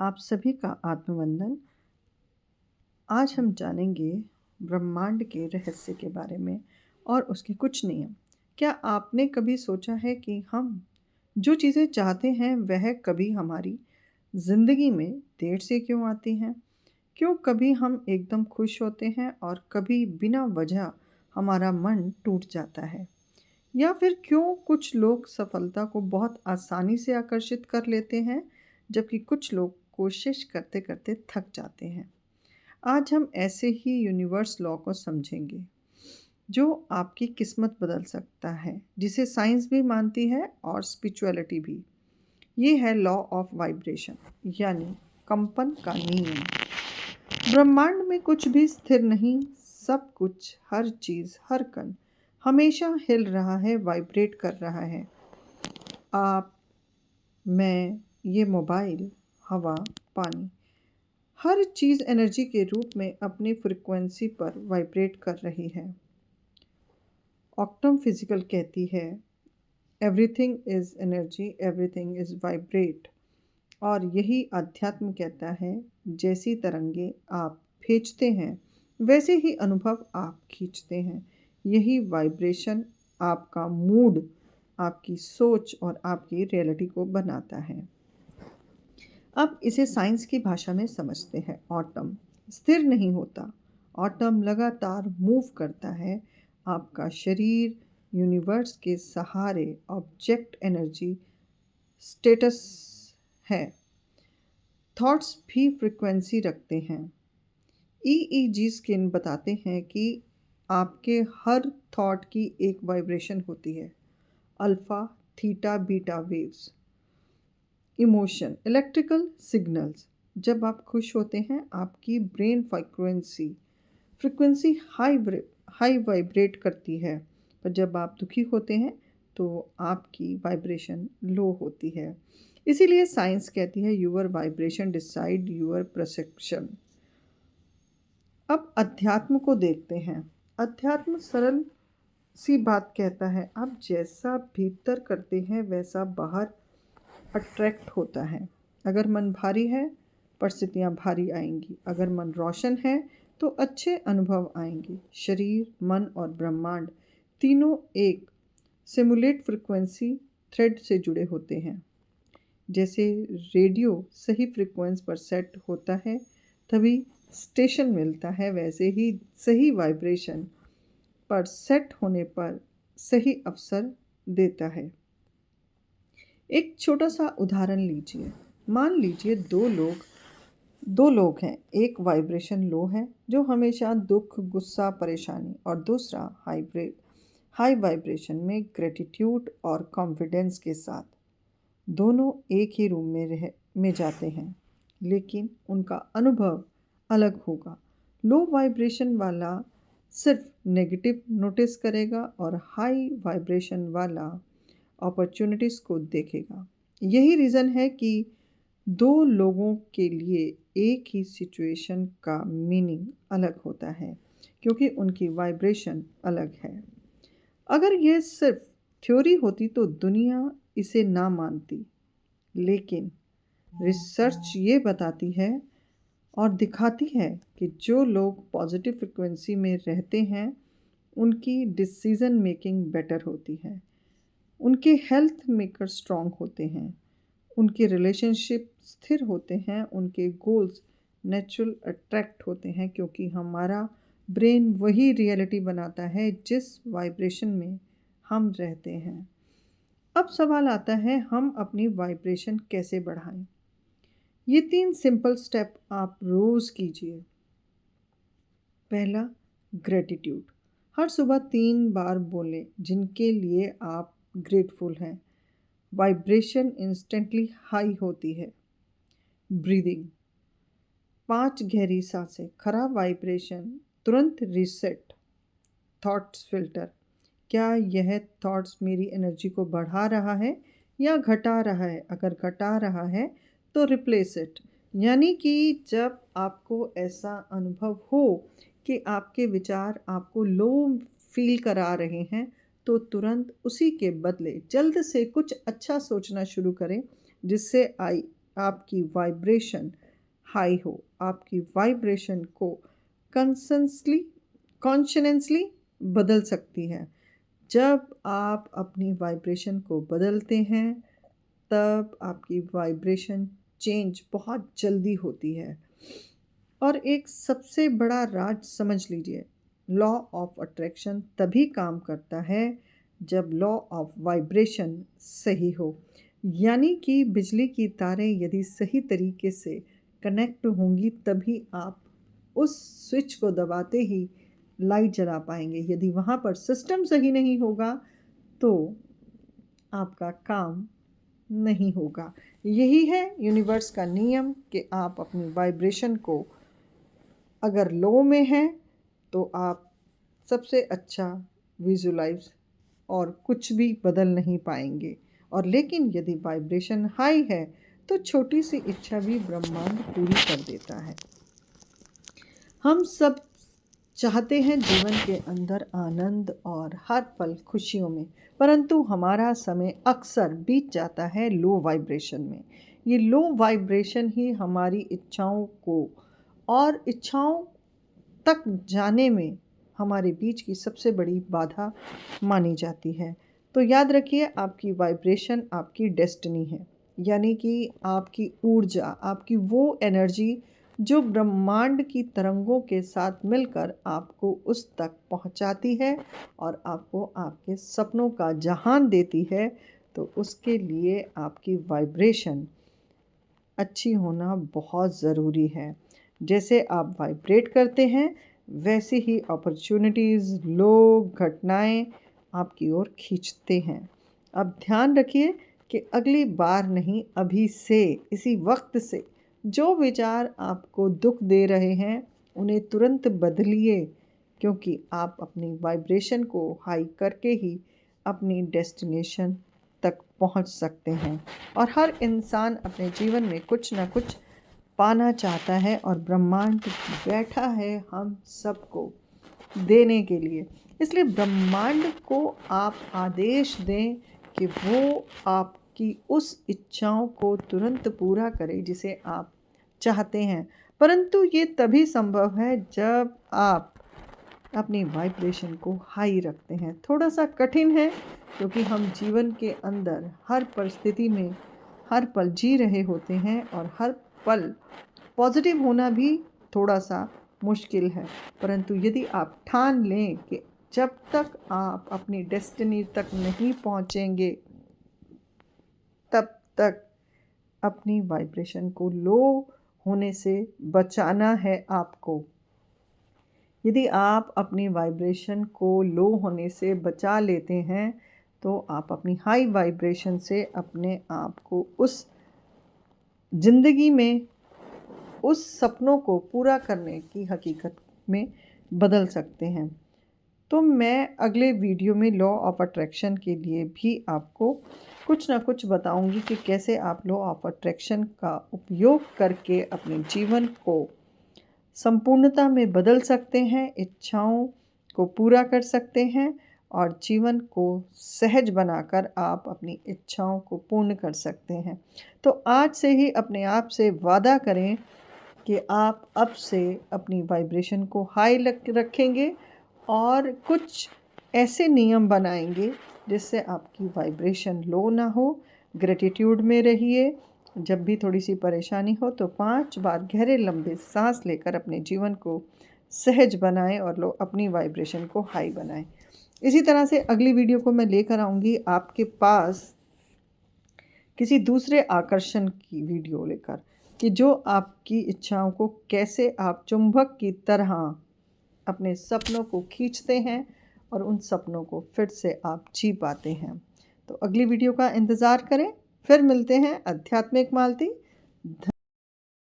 आप सभी का आत्मवंदन। आज हम जानेंगे ब्रह्मांड के रहस्य के बारे में और उसके कुछ नियम। क्या आपने कभी सोचा है कि हम जो चीज़ें चाहते हैं वह कभी हमारी ज़िंदगी में देर से क्यों आती हैं? क्यों कभी हम एकदम खुश होते हैं और कभी बिना वजह हमारा मन टूट जाता है? या फिर क्यों कुछ लोग सफलता को बहुत आसानी से आकर्षित कर लेते हैं जबकि कुछ लोग कोशिश करते करते थक जाते हैं। आज हम ऐसे ही यूनिवर्स लॉ को समझेंगे जो आपकी किस्मत बदल सकता है, जिसे साइंस भी मानती है और स्पिरिचुअलिटी भी। ये है लॉ ऑफ वाइब्रेशन, यानी कंपन का नियम। ब्रह्मांड में कुछ भी स्थिर नहीं, सब कुछ, हर चीज़, हर कण हमेशा हिल रहा है, वाइब्रेट कर रहा है। आप, मैं, ये मोबाइल, हवा, पानी, हर चीज़ एनर्जी के रूप में अपनी फ्रिक्वेंसी पर वाइब्रेट कर रही है। ऑक्टम फिजिकल कहती है, everything is energy, everything is vibrate. और यही अध्यात्म कहता है, जैसी तरंगे आप भेजते हैं वैसे ही अनुभव आप खींचते हैं। यही वाइब्रेशन आपका मूड, आपकी सोच और आपकी रियलिटी को बनाता है। अब इसे साइंस की भाषा में समझते हैं। ऑटम स्थिर नहीं होता, ऑटम लगातार मूव करता है। आपका शरीर यूनिवर्स के सहारे ऑब्जेक्ट एनर्जी स्टेटस है। थॉट्स भी फ्रिक्वेंसी रखते हैं। ईईजी स्किन बताते हैं कि आपके हर थॉट की एक वाइब्रेशन होती है। Alpha, theta, beta waves. Emotion, electrical signals. जब आप खुश होते हैं आपकी ब्रेन फ्रिक्वेंसी हाई वाइब्रेट करती है, पर जब आप दुखी होते हैं तो आपकी वाइब्रेशन लो होती है। इसीलिए साइंस कहती है your vibration decide your perception. अब अध्यात्म को देखते हैं। अध्यात्म सरल सी बात कहता है, आप जैसा भीतर करते हैं वैसा बाहर अट्रैक्ट होता है। अगर मन भारी है, परिस्थितियाँ भारी आएंगी। अगर मन रोशन है तो अच्छे अनुभव आएंगे। शरीर, मन और ब्रह्मांड तीनों एक सिमुलेट फ्रिक्वेंसी थ्रेड से जुड़े होते हैं। जैसे रेडियो सही फ्रिक्वेंस पर सेट होता है तभी स्टेशन मिलता है, वैसे ही सही वाइब्रेशन पर सेट होने पर सही अवसर देता है। एक छोटा सा उदाहरण लीजिए। मान लीजिए दो लोग हैं। एक वाइब्रेशन लो है जो हमेशा दुख, गुस्सा, परेशानी, और दूसरा हाई वाइब्रेशन में ग्रेटिट्यूड और कॉन्फिडेंस के साथ। दोनों एक ही रूम में जाते हैं, लेकिन उनका अनुभव अलग होगा। लो वाइब्रेशन वाला सिर्फ नेगेटिव नोटिस करेगा और हाई वाइब्रेशन वाला अपॉर्चुनिटीज़ को देखेगा। यही रीज़न है कि दो लोगों के लिए एक ही सिचुएशन का मीनिंग अलग होता है, क्योंकि उनकी वाइब्रेशन अलग है। अगर यह सिर्फ थ्योरी होती तो दुनिया इसे ना मानती, लेकिन रिसर्च ये बताती है और दिखाती है कि जो लोग पॉजिटिव फ्रिक्वेंसी में रहते हैं उनकी डिसीज़न मेकिंग बेटर होती है, उनके हेल्थ मेकर स्ट्रॉन्ग होते हैं, उनके रिलेशनशिप स्थिर होते हैं, उनके गोल्स नेचुरल अट्रैक्ट होते हैं, क्योंकि हमारा ब्रेन वही रियलिटी बनाता है जिस वाइब्रेशन में हम रहते हैं। अब सवाल आता है, हम अपनी वाइब्रेशन कैसे बढ़ाएं? ये 3 सिंपल स्टेप आप रोज़ कीजिए। पहला, ग्रेटिट्यूड। हर सुबह 3 बार बोलें जिनके लिए आप ग्रेटफुल हैं। वाइब्रेशन इंस्टेंटली हाई होती है। ब्रीदिंग, 5 गहरी सांसें। खराब वाइब्रेशन तुरंत रीसेट। थॉट्स फिल्टर, क्या यह थॉट्स मेरी एनर्जी को बढ़ा रहा है या घटा रहा है? अगर घटा रहा है तो रिप्लेस इट। यानी कि जब आपको ऐसा अनुभव हो कि आपके विचार आपको लो फील करा रहे हैं तो तुरंत उसी के बदले जल्द से कुछ अच्छा सोचना शुरू करें, जिससे आपकी वाइब्रेशन हाई हो, आपकी वाइब्रेशन को कॉन्शियसली बदल सकती है। जब आप अपनी वाइब्रेशन को बदलते हैं तब आपकी वाइब्रेशन चेंज बहुत जल्दी होती है। और एक सबसे बड़ा राज समझ लीजिए, लॉ ऑफ अट्रैक्शन तभी काम करता है जब लॉ ऑफ वाइब्रेशन सही हो। यानी कि बिजली की तारें यदि सही तरीके से कनेक्ट होंगी तभी आप उस स्विच को दबाते ही लाइट जला पाएंगे। यदि वहाँ पर सिस्टम सही नहीं होगा तो आपका काम नहीं होगा। यही है यूनिवर्स का नियम कि आप अपनी वाइब्रेशन को अगर लो में है तो आप सबसे अच्छा विजुलाइज और कुछ भी बदल नहीं पाएंगे, और लेकिन यदि वाइब्रेशन हाई है तो छोटी सी इच्छा भी ब्रह्मांड पूरी कर देता है। हम सब चाहते हैं जीवन के अंदर आनंद और हर पल खुशियों में, परंतु हमारा समय अक्सर बीत जाता है लो वाइब्रेशन में। ये लो वाइब्रेशन ही हमारी इच्छाओं को और इच्छाओं तक जाने में हमारे बीच की सबसे बड़ी बाधा मानी जाती है। तो याद रखिए, आपकी वाइब्रेशन आपकी डेस्टिनी है, यानी कि आपकी ऊर्जा, आपकी वो एनर्जी जो ब्रह्मांड की तरंगों के साथ मिलकर आपको उस तक पहुंचाती है और आपको आपके सपनों का जहान देती है। तो उसके लिए आपकी वाइब्रेशन अच्छी होना बहुत ज़रूरी है। जैसे आप वाइब्रेट करते हैं वैसे ही अपॉर्चुनिटीज़, लोग, घटनाएं आपकी ओर खींचते हैं। अब ध्यान रखिए कि अगली बार नहीं, अभी से, इसी वक्त से जो विचार आपको दुख दे रहे हैं उन्हें तुरंत बदलिए, क्योंकि आप अपनी वाइब्रेशन को हाई करके ही अपनी डेस्टिनेशन तक पहुंच सकते हैं। और हर इंसान अपने जीवन में कुछ ना कुछ पाना चाहता है और ब्रह्मांड बैठा है हम सबको देने के लिए। इसलिए ब्रह्मांड को आप आदेश दें कि वो आपकी उस इच्छाओं को तुरंत पूरा करे जिसे आप चाहते हैं। परंतु ये तभी संभव है जब आप अपनी वाइब्रेशन को हाई रखते हैं। थोड़ा सा कठिन है क्योंकि हम जीवन के अंदर हर परिस्थिति में हर पल जी रहे होते हैं और हर पल पॉजिटिव होना भी थोड़ा सा मुश्किल है। परंतु यदि आप ठान लें कि जब तक आप अपनी डेस्टिनी तक नहीं पहुंचेंगे तब तक अपनी वाइब्रेशन को लो होने से बचाना है आपको। यदि आप अपनी वाइब्रेशन को लो होने से बचा लेते हैं तो आप अपनी हाई वाइब्रेशन से अपने आप को उस ज़िंदगी में उस सपनों को पूरा करने की हकीकत में बदल सकते हैं। तो मैं अगले वीडियो में लॉ ऑफ अट्रैक्शन के लिए भी आपको कुछ ना कुछ बताऊंगी कि कैसे आप लॉ ऑफ अट्रैक्शन का उपयोग करके अपने जीवन को संपूर्णता में बदल सकते हैं, इच्छाओं को पूरा कर सकते हैं और जीवन को सहज बनाकर आप अपनी इच्छाओं को पूर्ण कर सकते हैं। तो आज से ही अपने आप से वादा करें कि आप अब से अपनी वाइब्रेशन को हाई रखेंगे और कुछ ऐसे नियम बनाएंगे जिससे आपकी वाइब्रेशन लो ना हो। ग्रेटिट्यूड में रहिए। जब भी थोड़ी सी परेशानी हो तो 5 बार गहरे लंबे सांस लेकर अपने जीवन को सहज बनाएं और अपनी वाइब्रेशन को हाई बनाएं। इसी तरह से अगली वीडियो को मैं लेकर आऊँगी आपके पास किसी दूसरे आकर्षण की वीडियो लेकर, कि जो आपकी इच्छाओं को कैसे आप चुंबक की तरह अपने सपनों को खींचते हैं और उन सपनों को फिर से आप जी पाते हैं। तो अगली वीडियो का इंतज़ार करें। फिर मिलते हैं। आध्यात्मिक मालती।